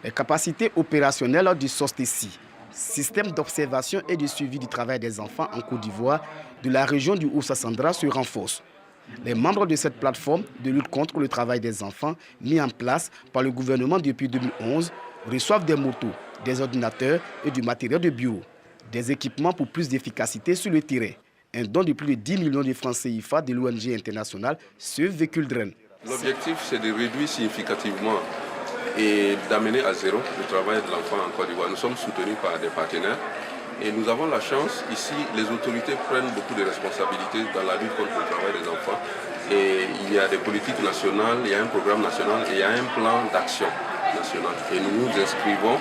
Les capacités opérationnelles du SOSTECI, système d'observation et de suivi du travail des enfants en Côte d'Ivoire de la région du Haut-Sassandra se renforcent. Les membres de cette plateforme de lutte contre le travail des enfants, mis en place par le gouvernement depuis 2011, reçoivent des motos, des ordinateurs et du matériel de bureau, des équipements pour plus d'efficacité sur le terrain. Un don de plus de 10 millions de francs CFA de l'ONG internationale Save the Children. L'objectif, c'est de réduire significativement et d'amener à zéro le travail de l'enfant en Côte d'Ivoire. Nous sommes soutenus par des partenaires et nous avons la chance, ici, les autorités prennent beaucoup de responsabilités dans la lutte contre le travail des enfants. Et il y a des politiques nationales, il y a un programme national et il y a un plan d'action national. Et nous nous inscrivons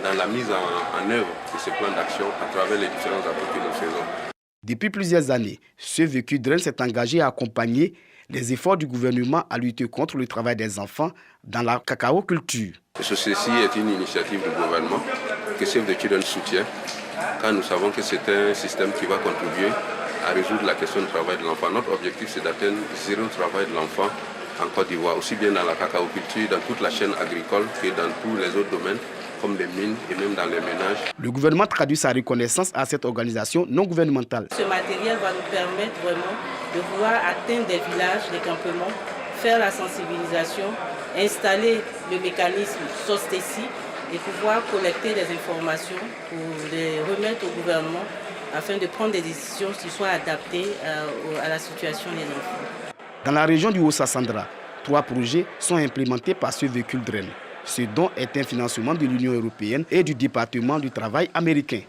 dans la mise en œuvre de ce plan d'action à travers les différents appuis que nous faisons. Depuis plusieurs années, Save the Children s'est engagé à accompagner les efforts du gouvernement à lutter contre le travail des enfants dans la cacaoculture. Ceci est une initiative du gouvernement que Save the Children soutient, car nous savons que c'est un système qui va contribuer à résoudre la question du travail de l'enfant. Notre objectif, c'est d'atteindre zéro travail de l'enfant en Côte d'Ivoire, aussi bien dans la cacaoculture, dans toute la chaîne agricole que dans tous les autres domaines, comme les mines et même dans les ménages. Le gouvernement traduit sa reconnaissance à cette organisation non gouvernementale. Ce matériel va nous permettre vraiment de pouvoir atteindre des villages, des campements, faire la sensibilisation, installer le mécanisme SOSTECI et pouvoir collecter des informations pour les remettre au gouvernement afin de prendre des décisions qui soient adaptées à la situation des enfants. Dans la région du Haut-Sassandra, 3 projets sont implémentés par Save the Children. Ce don est un financement de l'Union européenne et du département du travail américain.